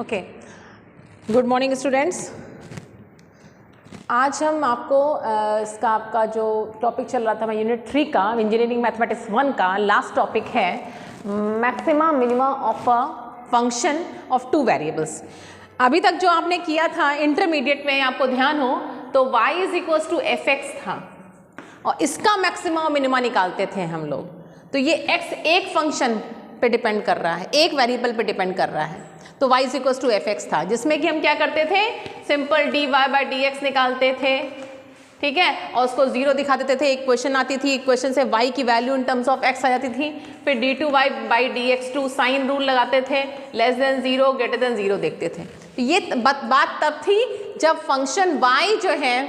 Okay, good morning students. आज हम आपको इसका आपका जो टॉपिक चल रहा था यूनिट 3 का इंजीनियरिंग मैथमेटिक्स 1 का लास्ट टॉपिक है maxima minima of a function of two variables. अभी तक जो आपने किया था इंटरमीडिएट में, आपको ध्यान हो तो y is equals to f x था और इसका मैक्सिमा और मिनिमा निकालते थे हम लोग। तो ये x एक फंक्शन पे डिपेंड कर रहा है, एक वेरिएबल पे डिपेंड कर रहा है, तो y is equals to f x था, जिसमें कि हम क्या करते थे, simple dy by d x निकालते थे, ठीक है, और उसको जीरो दिखा देते थे। एक क्वेश्चन आती थी, इक्वेशन से y की value in terms of x आ जाती थी, फिर d2y by d x two sign rule लगाते थे, less than zero greater than zero देखते थे। तो ये बात तब थी जब फंक्शन y जो है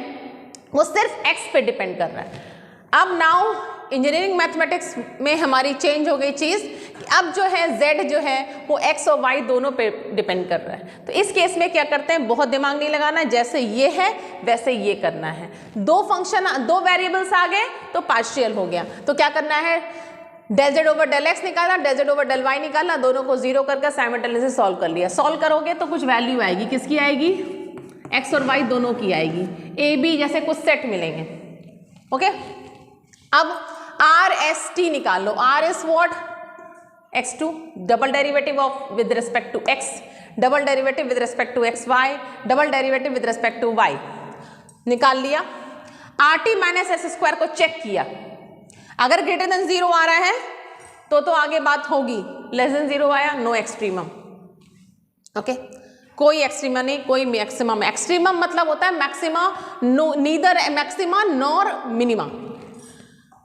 वो सिर्फ x पे डिपेंड कर रहा है। अब नाउ इंजीनियरिंग मैथमेटिक्स में हमारी चेंज हो गई चीज़ कि अब जो है z जो है वो x और y दोनों पे डिपेंड कर रहा है। तो इस केस में क्या करते हैं, बहुत दिमाग नहीं लगाना, जैसे ये है वैसे ये करना है। दो वेरिएबल्स आ गए तो पार्शियल हो गया, तो क्या करना है, del Z over del X निकाला, del Z over del Y निकाला, दोनों को जीरो करके साइमल्टेनियसली सॉल्व कर लिया। सॉल्व करोगे तो कुछ वैल्यू आएगी, किसकी आएगी, एक्स और वाई दोनों की आएगी, ए बी जैसे कुछ सेट मिलेंगे। ओके, अब आर एस टी निकाल लो। R is what, x2 double derivative of with respect to x, double derivative with respect to X Y, double derivative with respect to y निकाल लिया। R T minus S square को check किया, अगर greater than zero आ रहा है तो आगे बात होगी, लेस देन जीरो आया नो एक्सट्रीमम। ओके, कोई एक्सट्रीमा नहीं, कोई मैक्सिमम। एक्सट्रीमम मतलब होता है maxima, no neither maxima nor minima,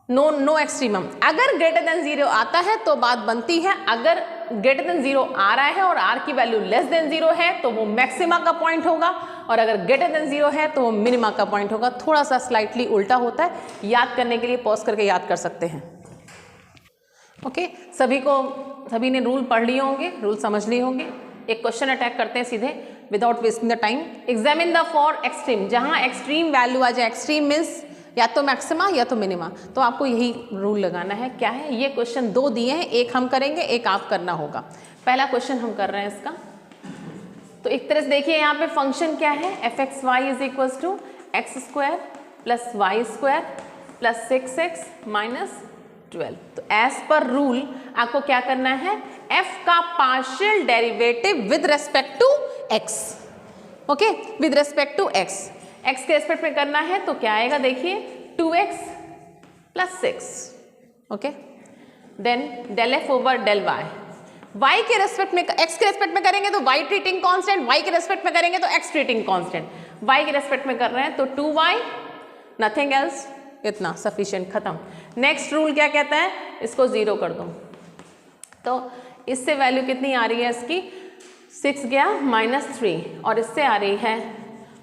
no extremum. अगर ग्रेटर देन जीरो आता है तो बात बनती है, अगर ग्रेटर देन जीरो आ रहा है और आर की वैल्यू लेस देन जीरो है तो वो मैक्सिमा का पॉइंट होगा, और अगर ग्रेटर देन जीरो है तो वो मिनिमा का पॉइंट होगा। थोड़ा सा स्लाइटली उल्टा होता है, याद करने के लिए पॉज करके याद कर सकते हैं। ओके, सभी ने रूल पढ़ लिए होंगे, रूल समझ लिए होंगे। एक क्वेश्चन अटैक करते हैं सीधे without wasting the time. Examine the for extreme, जहां एक्सट्रीम वैल्यू आ जाए, एक्सट्रीम मीन्स या तो मैक्सिमा या तो मिनिमा, तो आपको यही रूल लगाना है। क्या है ये, क्वेश्चन दो दिए हैं, एक हम करेंगे एक आप करना होगा। पहला क्वेश्चन हम कर रहे हैं इसका, तो एक तरह से देखिए यहाँ पे फंक्शन क्या है, f x y is equals to x square plus y square plus 6x minus 12। तो एज पर रूल आपको क्या करना है, f का partial derivative with respect to x, okay, with respect to x के रेस्पेक्ट में करना है, तो क्या आएगा देखिए, 2x plus 6, okay, then del f over del y के रेस्पेक्ट में, x के रेस्पेक्ट में करेंगे तो y ट्रीटिंग कांस्टेंट, y के रेस्पेक्ट में करेंगे तो x ट्रीटिंग कांस्टेंट। y के रेस्पेक्ट में कर रहे हैं तो 2y नथिंग एल्स, इतना सफिशिएंट, खत्म। नेक्स्ट रूल क्या कहता है, इसको जीरो कर दो, तो इससे वैल्यू कितनी आ रही है इसकी, 6 गया -3, और इससे आ रही है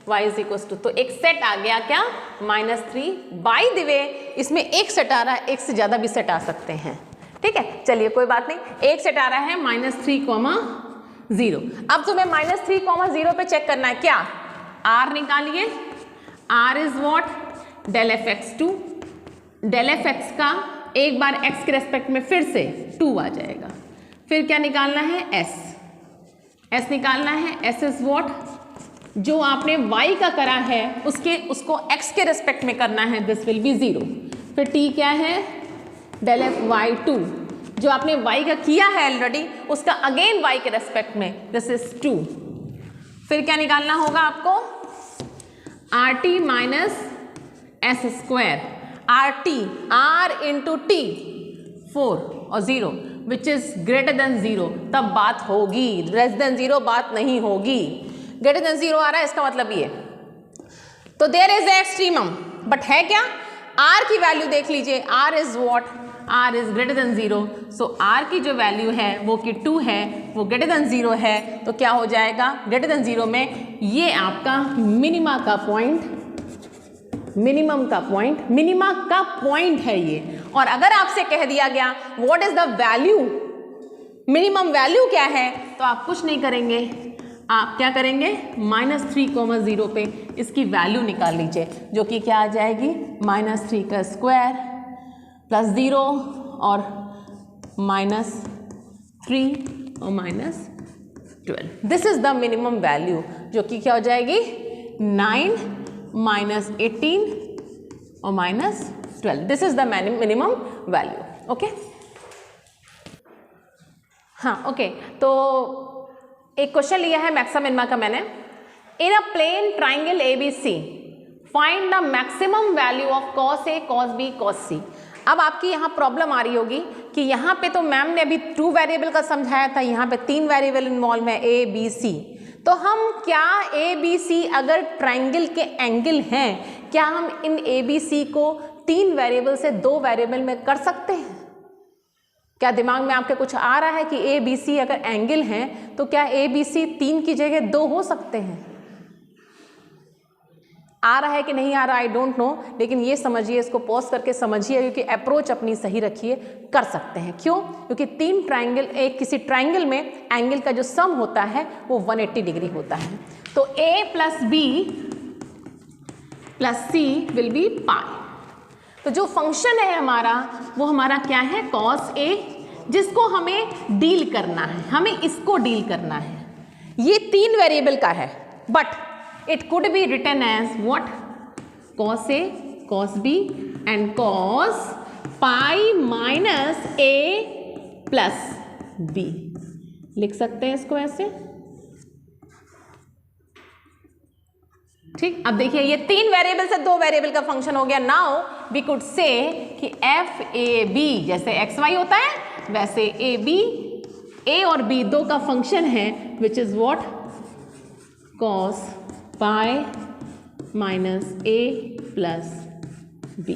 y इज इक्वल टू, तो एक सेट आ गया क्या, -3। बाय द वे इसमें एक सेट आ रहा है, एक से ज़्यादा भी सेट आ सकते हैं, ठीक है, चलिए कोई बात नहीं, एक सेट आ रहा है -3, 0। अब तुम्हें -3, 0 पे चेक करना है क्या, r निकालिए, r is what, del f x two, del f x का एक बार x के रेस्पेक्ट में फिर से 2 आ जाएगा, फिर क्या निकालना है, s निकालना है, s इज व्हाट, जो आपने y का करा है उसको x के रेस्पेक्ट में करना है, दिस विल बी 0। फिर t क्या है, डेल एफ वाई 2, जो आपने y का किया है ऑलरेडी उसका अगेन y के रेस्पेक्ट में, दिस इज 2। फिर क्या निकालना होगा आपको, are T minus S square, R T, r into T, 4 और 0 विच इज ग्रेटर देन 0, तब बात होगी, लेस देन 0 बात नहीं होगी। ग्रेटर देन 0 आ रहा है इसका मतलब ये, तो देयर इज एक्सट्रीमम, बट है क्या, r की वैल्यू देख लीजिए, r is what, r is greater than 0, so r की जो वैल्यू है वो कि 2 है, वो ग्रेटर देन 0 है, तो क्या हो जाएगा, ग्रेटर देन 0 में ये आपका मिनिमा का पॉइंट, मिनिमा का पॉइंट है ये। और अगर आपसे कह दिया गया what is the value, minimum value क्या है, तो आप कुछ नहीं करेंगे, आप क्या करेंगे, -3, 0 पे इसकी वैल्यू निकाल लीजिए, जो कि क्या आ जाएगी, -3 का स्क्वायर प्लस 0 और -3 और 12। This is the minimum value, जो कि क्या हो जाएगी 9 माइनस 18 और minus 12। This is the minimum value. Okay, हाँ ओके। तो एक क्वेश्चन लिया है मैक्सिमम मिनिमा का मैंने। In a plane triangle ABC find the maximum value of cos A, cos B, cos C। अब आपकी यहाँ प्रॉब्लम आ रही होगी कि यहाँ पे तो मैम ने अभी 2 वेरिएबल का समझाया था, यहाँ पे 3 वेरिएबल इन्वॉल्व है A, B, C। तो हम क्या A, B, C अगर ट्राइंगल के एंगल हैं, क्या हम इन A, B, C को 3 वेरिएबल से 2 वेरिएबल में कर सकते हैं? क्या दिमाग में आपके कुछ आ रहा है कि A, B, C अगर एंगल हैं तो क्या A, B, C 3 की जगह 2 हो सकते हैं? आ रहा है कि नहीं आ रहा, आई डोंट नो, लेकिन ये समझिए, इसको पॉज करके समझिए, क्योंकि अप्रोच अपनी सही रखिए, कर सकते हैं। क्यों? क्योंकि 3 ट्राइंगल, एक किसी ट्राइंगल में एंगल का जो सम होता है वो 180 डिग्री होता है। तो A plus B plus C will be pi. तो जो फंक्शन है हमारा वो हमारा क्या है, cos A, जिसको हमें डील करना है, हमें इसको डील करना है। ये 3 वेरिएबल का है, but it could be written as what? Cos A, cos B and cos pi minus A plus B। लिख सकते हैं इसको ऐसे, ठीक। अब देखिए ये 3 वेरिएबल से 2 वेरिएबल का फंक्शन हो गया। नाउ वी कुड से कि एफ ए बी, जैसे एक्स वाई होता है वैसे ए बी, ए और बी 2 का फंक्शन है, which is what, cos pi minus a plus b.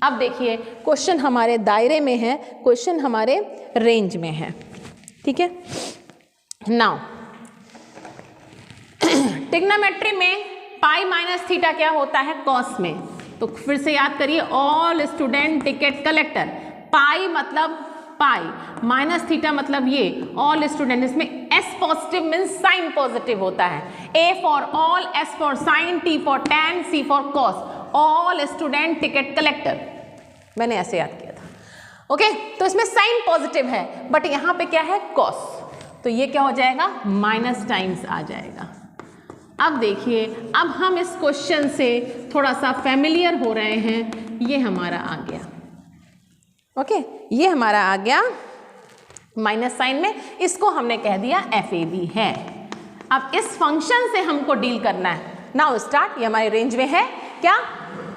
अब देखिए क्वेश्चन हमारे दायरे में है, क्वेश्चन हमारे रेंज में है, ठीक है। नाउ ट्रिग्नोमेट्री में पाई माइनस थीटा क्या होता है, कॉस में। तो फिर से याद करिए, all student ticket collector, pi मतलब पाई, माइनस थीटा मतलब ये ऑल स्टूडेंट, इसमें s positive means sine positive होता है। A for all, s for sine, t for tan, c for cos, all student ticket collector. मैंने ऐसे याद किया था। ओके, तो इसमें साइन पॉजिटिव है, बट यहाँ पे क्या है, कॉस। तो ये क्या हो जाएगा, माइनस टाइम्स आ जाएगा। अब देखिए, अब हम इस क्वेश्चन से थोड़ा सा फेमिलियर हो रहे हैं। ये हमारा आ गया, ओके, ये हमारा आ गया माइनस साइन में, इसको हमने कह दिया एफ ए बी है। अब इस फंक्शन से हमको डील करना है। नाउ स्टार्ट, ये हमारे रेंज में है क्या,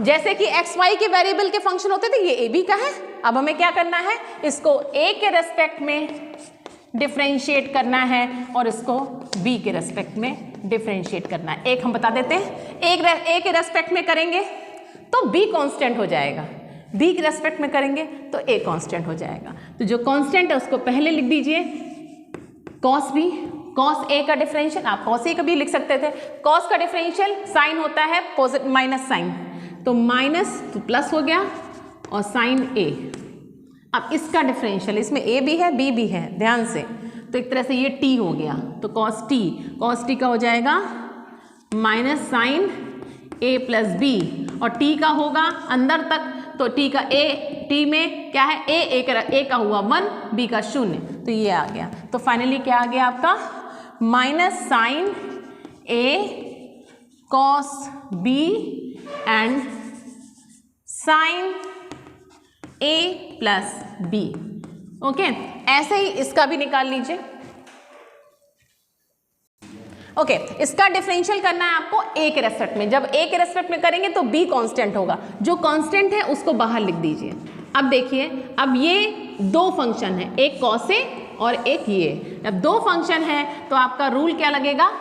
जैसे कि एक्स वाई के वेरिएबल के फंक्शन होते थे, ये ए बी का है। अब हमें क्या करना है, इसको ए के रेस्पेक्ट में डिफरेंशिएट करना है और इसको बी के रेस्पेक्ट में डिफरेंशिएट करना है। एक हम बता देते हैं, एक ए के रेस्पेक्ट में करेंगे तो बी कांस्टेंट हो जाएगा, बी के रेस्पेक्ट में करेंगे तो ए कांस्टेंट हो जाएगा। तो जो कांस्टेंट है उसको पहले लिख दीजिए, कॉस बी, कॉस ए का डिफरेंशियल, आप कॉस ए का भी लिख सकते थे। कॉस का डिफरेंशियल साइन होता है पॉजिटिव माइनस साइन, तो माइनस तो प्लस हो गया और साइन ए। अब इसका डिफरेंशियल, इसमें ए भी है बी भी है, ध्यान से, तो एक तरह से ये टी हो गया, तो कॉस टी का हो जाएगा माइनस साइन ए प्लस बी, और टी का होगा अंदर तक, तो टी का टी में क्या है, ए का हुआ 1, बी का 0, तो ये आ गया। तो फाइनली क्या आ गया आपका, minus sine a cos b and sine A plus B. Okay, ऐसे ही इसका भी निकाल लीजिए। ओके, इसका डिफरेंशियल करना है आपको ए के रेस्पेक्ट में। जब ए के रेस्पेक्ट में करेंगे तो बी कांस्टेंट होगा, जो कांस्टेंट है उसको बाहर लिख दीजिए। अब देखिए, अब ये 2 फंक्शन है, एक कॉस ए और एक ये। अब 2 फंक्शन है तो आपका रूल क्या लगेगा,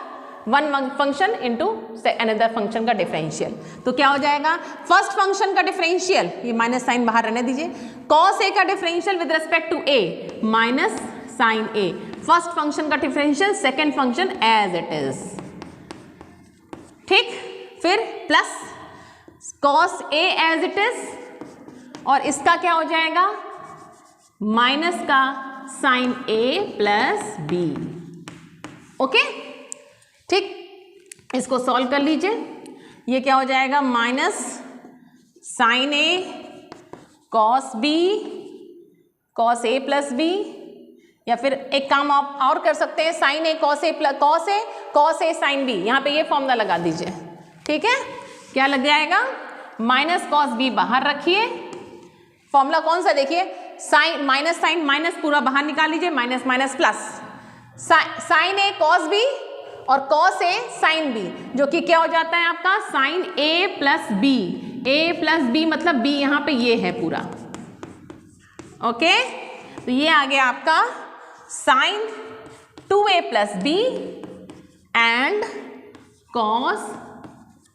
1 फंक्शन इंटू अनदर फंक्शन का डिफरेंशियल। तो क्या हो जाएगा, फर्स्ट फंक्शन का डिफरेंशियल, ये माइनस साइन बाहर रहने दीजिए, कॉस ए का differential with respect to A minus sine A, first function का differential second function as it is, ठीक। फिर plus cos A as it is, और इसका क्या हो जाएगा, माइनस का साइन ए प्लस बी। ओके, ठीक, इसको सॉल्व कर लीजिए। ये क्या हो जाएगा, minus sine a cos B, cos A plus B या फिर एक काम आप और कर सकते हैं, sign a cos A plus cos A sine B, यहाँ पे ये फॉर्मूला लगा दीजिए, ठीक है। क्या लग जाएगा, माइनस कॉस बी बाहर रखिए, फॉर्मूला कौन सा देखिए, साइन माइनस पूरा बाहर निकाल लीजिए, minus minus plus, sign a cos B और कॉस ए साइन बी, जो कि क्या हो जाता है आपका साइन ए प्लस बी मतलब बी यहाँ पे ये है पूरा, ओके। तो ये आ गया आपका sine 2a plus b and cos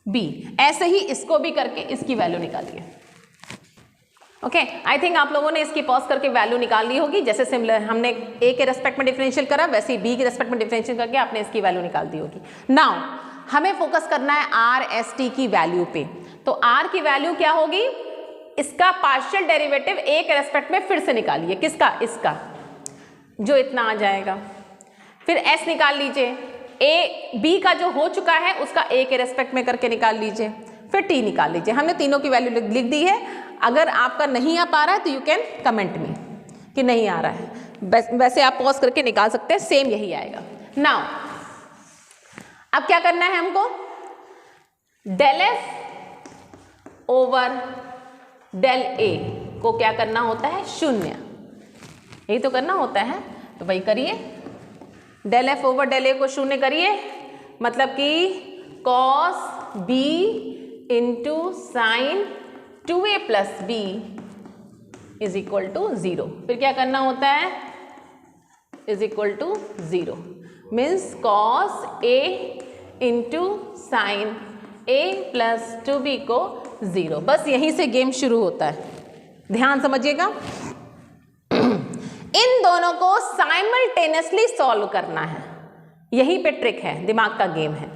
b. ऐसे ही इसको भी करके इसकी वैल्यू निकालिए, ओके। आई थिंक आप लोगों ने इसकी पॉज करके वैल्यू निकाल ली होगी, जैसे सिमिलर हमने a के रेस्पेक्ट में डिफरेंशियल करा, वैसे ही b के रेस्पेक्ट में डिफरेंशियल करके आपने इसकी वैल्यू निकाल दी होगी। नाउ हमें फोकस करना है r s t की वैल्यू पे। तो r की वैल्यू क्या होगी, इसका पार्शियल डेरिवेटिव a के रेस्पेक्ट में फिर से निकालिए, किसका, इसका, जो इतना आ जाएगा। फिर s निकाल लीजिए, b का जो हो चुका है उसका a के रेस्पेक्ट में करके निकाल लीजिए, फिर t निकाल लीजिए। हमने तीनों की वैल्यू लिख दी है। अगर आपका नहीं आ पा रहा है तो यू कैन कमेंट मी कि नहीं आ रहा है, वैसे आप पॉज करके निकाल सकते हैं, सेम यही आएगा। नाउ अब क्या करना है हमको, del f over del a को क्या करना होता है, शून्य, यही तो करना होता है। तो वही करिए, del f over del a को शून्य करिए, मतलब कि cos b into sine 2a plus b is equal to 0। फिर क्या करना होता है, is equal to 0 means cos a into sine a plus 2b को 0। बस यहीं से गेम शुरू होता है, ध्यान समझिएगा। इन दोनों को साइमल्टेनियसली सॉल्व करना है, यहीं पे ट्रिक है, दिमाग का गेम है,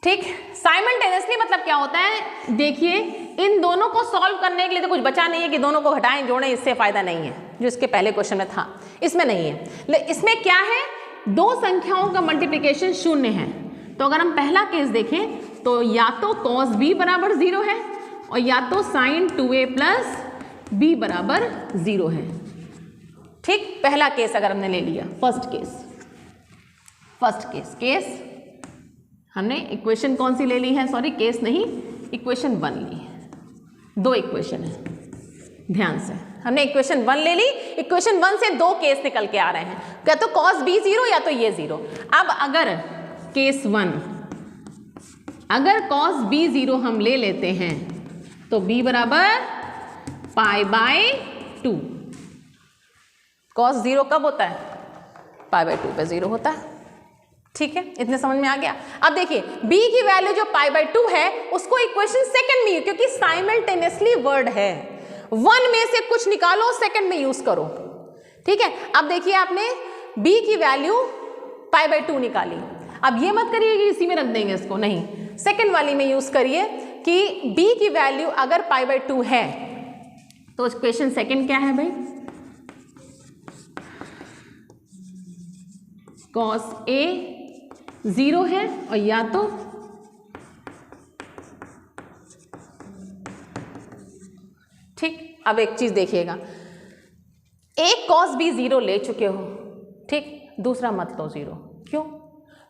ठीक। साइमल्टेनियसली मतलब क्या होता है, देखिए इन दोनों को सॉल्व करने के लिए तो कुछ बचा नहीं है कि दोनों को घटाएं जोड़ें, इससे फायदा नहीं है, जो इसके पहले क्वेश्चन में था, इसमें नहीं है। इसमें क्या है, दो संख्याओं का मल्टीप्लिकेशन शून्य है। तो अगर हम पहला केस देखें तो या तो कॉस b बराबर 0 है और या तो साइन 2a प्लस b बराबर 0 है, ठीक। पहला केस अगर हमने ले लिया, फर्स्ट केस हमने इक्वेशन कौन सी ले ली है, सॉरी केस नहीं, इक्वेशन 1 ली है। दो इक्वेशन है, ध्यान से, हमने इक्वेशन 1 ले ली, इक्वेशन 1 से दो केस निकल के आ रहे हैं, या तो कॉस b 0 या तो ये 0। अब अगर केस 1, अगर कॉस b 0 हम ले लेते हैं तो b बराबर पाई बाय 2। कॉस 0 कब होता है, पाई बाय 2 पे 0 होता है, ठीक है। इतने समझ में आ गया। अब देखिए b की वैल्यू जो पाई बाय 2 है उसको इक्वेशन सेकंड में, क्योंकि साइमल्टेनियसली वर्ड है, 1 में से कुछ निकालो सेकंड में यूज करो, ठीक है। अब देखिए आपने b की वैल्यू पाई बाय 2 निकाली, अब ये मत करिए कि इसी में रख देंगे इसको, नहीं, सेकंड वाली में यूज करिए कि b की वैल्यू अगर पाई बाय 2 है तो इक्वेशन सेकंड क्या है भाई, कॉस a 0 है और या तो ठीक। अब एक चीज देखिएगा, एक कॉस b 0 ले चुके हो, ठीक, दूसरा मत लो 0, क्यों,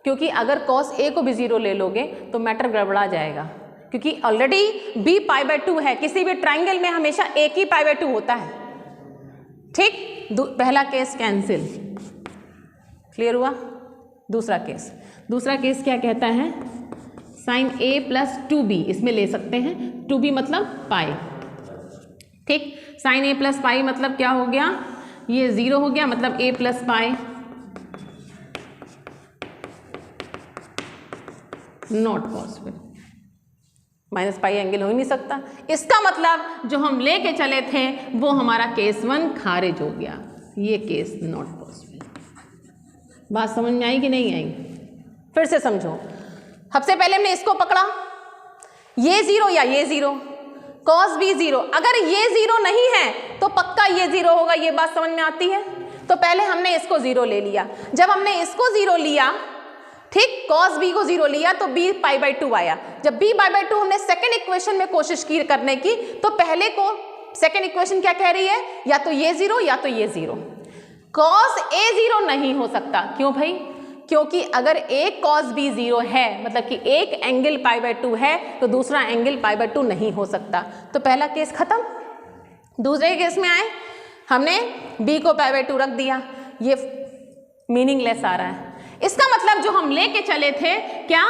क्योंकि अगर कॉस a को भी 0 ले लोगे तो मैटर गड़बड़ा जाएगा, क्योंकि ऑलरेडी b पाई बाय 2 है, किसी भी ट्राइंगल में हमेशा एक ही पाई बाय 2 होता है, ठीक। पहला केस कैंसिल, क्लियर हुआ। दूसरा केस क्या कहता है, साइन a प्लस 2b, इसमें ले सकते हैं 2b मतलब पाई, ठीक। साइन a प्लस पाई मतलब क्या हो गया, ये 0 हो गया, मतलब a plus pi, not possible, minus pi angle हो ही नहीं सकता। इसका मतलब जो हम लेके चले थे वो हमारा केस 1 खारिज हो गया, ये केस नॉट पॉसिबल। बात समझ में आई कि नहीं आई, फिर से समझो। सबसे पहले हमने इसको पकड़ा, ये 0 या ये 0, कॉस b 0, अगर ये 0 नहीं है तो पक्का ये 0 होगा, ये बात समझ में आती है। तो पहले हमने इसको 0 ले लिया, जब हमने इसको 0 लिया, ठीक, कॉस b को 0 लिया तो b पाई बाय 2 आया। जब b पाई बाय 2 हमने सेकंड इक्वेशन में कोशिश की करने की, तो पहले को सेकंड इक्वेशन क्या कह रही है, या तो ये 0 या तो ये 0। कॉस ए 0 नहीं हो सकता। क्यों भाई? क्योंकि अगर एक कॉस बी 0 है, मतलब कि एक एंगल π/2 है, तो दूसरा एंगल π/2 नहीं हो सकता। तो पहला केस खत्म। दूसरे केस में आए, हमने b को π/2 रख दिया, ये मीनिंगलेस आ रहा है। इसका मतलब जो हम लेके चले थे क्या,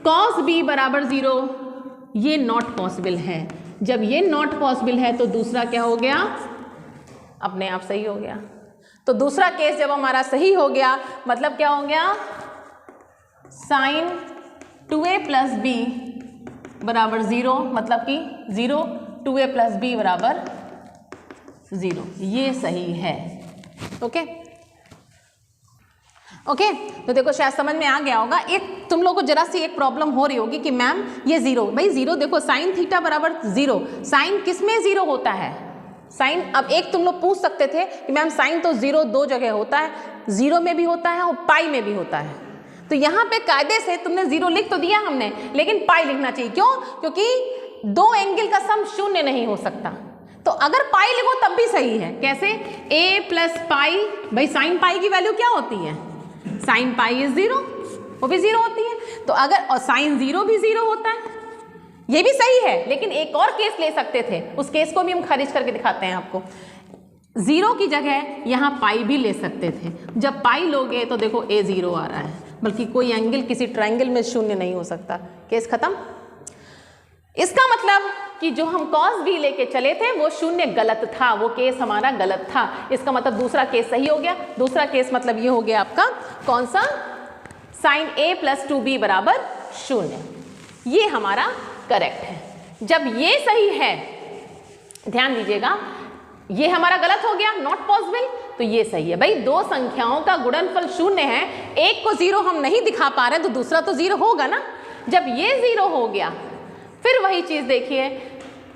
cos b बराबर 0, ये नॉट पॉसिबल है। जब ये नॉट पॉसिबल है तो दूसरा क्या हो गया, अपने आप सही हो गया। तो दूसरा केस जब हमारा सही हो गया, मतलब क्या हो गया, साइन 2a प्लस b बराबर 0, मतलब कि 0, 2a प्लस b बराबर 0, ये सही है। ओके ओके, तो देखो शायद समझ में आ गया होगा। एक तुम लोग को जरा सी एक प्रॉब्लम हो रही होगी कि मैम ये 0, भाई 0 देखो, साइन थीटा बराबर 0, साइन किस में 0 होता है, साइन। अब एक तुम लोग पूछ सकते थे कि मैम साइन तो 0 दो जगह होता है, 0 में भी होता है और पाई में भी होता है। तो यहाँ पे कायदे से तुमने 0 लिख तो दिया हमने, लेकिन पाई लिखना चाहिए। क्यों? क्योंकि दो एंगल का सम शून्य नहीं हो सकता। तो अगर पाई लिखो तब भी सही है। कैसे? a प्लस पाई, भाई साइन पाई की वैल्यू क्या होती है, साइन पाई इज 0, वो भी 0 होती है। तो अगर, और साइन 0 भी 0 होता है, ये भी सही है। लेकिन एक और केस ले सकते थे, उस केस को भी हम खारिज करके दिखाते हैं आपको। 0 की जगह यहाँ पाई भी ले सकते थे। जब पाई लोगे तो देखो a 0 आ रहा है, बल्कि कोई एंगल किसी ट्रायंगल में शून्य नहीं हो सकता। केस खत्म। इसका मतलब कि जो हम cos b लेके चले थे वो शून्य गलत था, वो केस हमारा गलत था। इसका मतलब दूसरा केस सही हो गया। दूसरा केस मतलब ये हो गया आपका कौन सा, साइन a प्लस 2b बराबर 0, ये हमारा करेक्ट है। जब ये सही है, ध्यान दीजिएगा, ये हमारा गलत हो गया, नॉट पॉसिबल, तो ये सही है। भाई दो संख्याओं का गुणनफल 0 है, एक को 0 हम नहीं दिखा पा रहे तो दूसरा तो 0 होगा ना। जब ये 0 हो गया, फिर वही चीज देखिए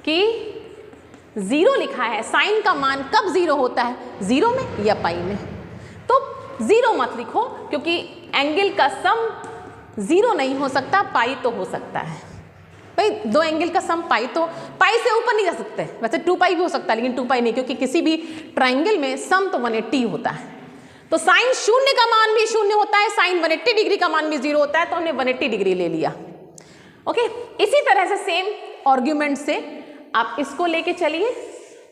कि 0 लिखा है, साइन का मान कब 0 होता है, 0 में या पाई में। तो 0 मत लिखो, क्योंकि एंगल का सम 0 नहीं हो सकता, पाई तो हो सकता है। भाई दो एंगल का सम पाई, तो पाई से ऊपर नहीं जा सकते। वैसे 2 पाई भी हो सकता है, लेकिन 2 पाई नहीं, क्योंकि किसी भी ट्रायंगल में सम तो 180 होता है। तो साइन 0 का मान भी 0 होता है, साइन 180 डिग्री का मान भी 0 होता है, तो हमने 180 डिग्री ले लिया। ओके, इसी तरह से सेम आर्ग्यूमेंट से आप इसको लेके चलिए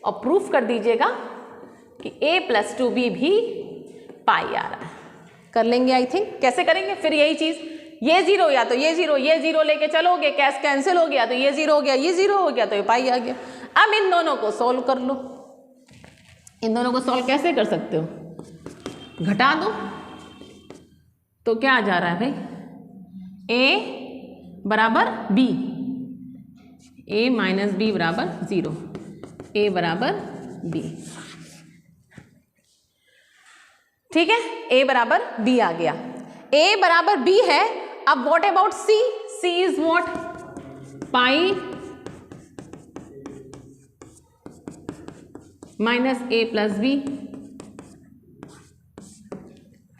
और प्रूफ कर दीजिएगा कि a प्लस 2b भी पाई आ रहा है। कर लेंगे आई थिंक। कैसे करेंगे? फिर यही चीज, ये 0 या तो ये 0, ये 0 लेके चलोगे, कैश कैंसिल हो गया तो ये 0 हो गया, ये 0 हो गया तो ये पाई आ गया। अब इन दोनों को सॉल्व कर लो। इन दोनों को सॉल्व कैसे कर सकते हो? घटा दो तो क्या आ जा रहा है भाई, a बराबर b, a माइनस b बराबर 0, a बराबर b। ठीक है, a बराबर b आ गया, a बराबर b है। अब what about c? c is what, pi minus a plus b।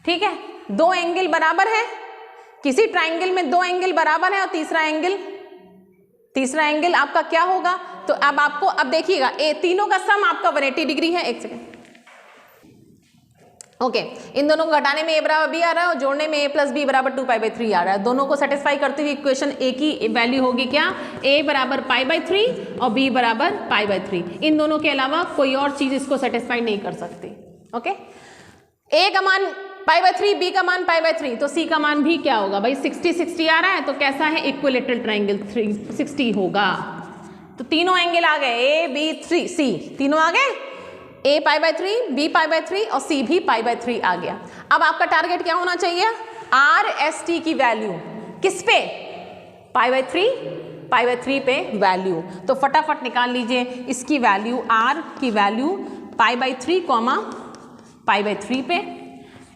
ठीक है, दो एंगल बराबर है, किसी ट्रायंगल में दो एंगल बराबर है और तीसरा एंगल आपका क्या होगा? तो अब आपको, अब देखिएगा, ए तीनों का सम आपका 180 डिग्री है। एक सेकेंड, ओके, इन दोनों को घटाने में a बराबर b आ रहा है और जोड़ने में a प्लस b बराबर 2π/3 आ रहा है। दोनों को सेटिस्फाई करते हुए इक्वेशन a की वैल्यू होगी क्या, a बराबर π/3 और b बराबर π/3। इन दोनों के अलावा कोई और चीज इसको सेटिस्फाई नहीं कर सकती। ओके, a का मान π/3, b का मान π/3, तो c का मान भी क्या होगा भाई, 60 आ रहा है, तो कैसा है, इक्विलेटरल ट्रायंगल 360 होगा। तो तीनों एंगल आ गए, a b 3 c, तीनों आ गए, a π/3, b π/3 और c भी π/3 आ गया। अब आपका टारगेट क्या होना चाहिए, RST की वैल्यू किस पे, π/3 पे वैल्यू। तो फटाफट निकाल लीजिए इसकी वैल्यू, r की वैल्यू π/3 π/3 पे,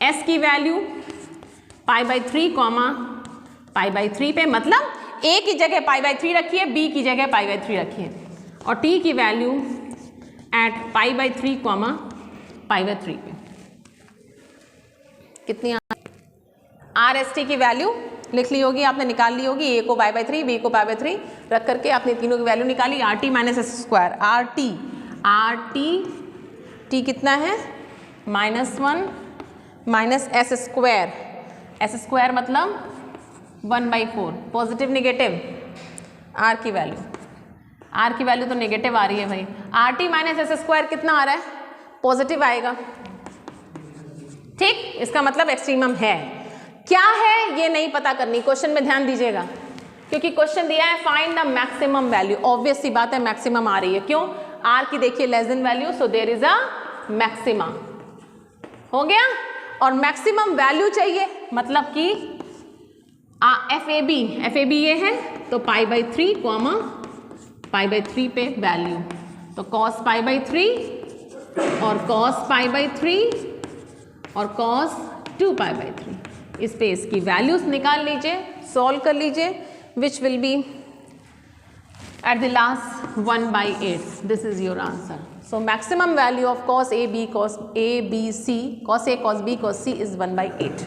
s की वैल्यू π/3 π/3 पे, मतलब a की जगह π/3 रखिए, b की जगह π/3 रखिए, और t की वैल्यू एट π/3 π/3 पे कितनी RST की वैल्यू लिख ली होगी आपने, निकाल ली होगी। a को π/3, b को π/3 रख करके आपने तीनों की वैल्यू निकाली। RT minus s square, RT कितना है -1 minus S square, S square मतलब 1/4, पॉजिटिव निगेटिव, आर की वैल्यू, आर की वैल्यू तो नेगेटिव आ रही है भाई, are T minus S square कितना आ रहा है, पॉजिटिव आएगा। ठीक, इसका मतलब एक्सट्रीमम है। क्या है ये नहीं पता करनी, क्वेश्चन में ध्यान दीजिएगा, क्योंकि क्वेश्चन दिया है find the maximum value, obvious सी बात है मैक्सिमम आ रही है, क्यों, आर की देखिए less than value, so there is a maxima, हो गया। और मैक्सिमम वैल्यू चाहिए मतलब कि एफ ए बी ये है तो π/3 कॉमा π/3 पे वैल्यू, तो cos π/3 और cos π/3 और cos 2π/3, इस पे इसकी वैल्यूज निकाल लीजिए, सॉल्व कर लीजिए, which will be at the last 1/8. This is your answer. So maximum value of cos A, B, cos A, B, C, cos A, cos B, cos C is 1/8.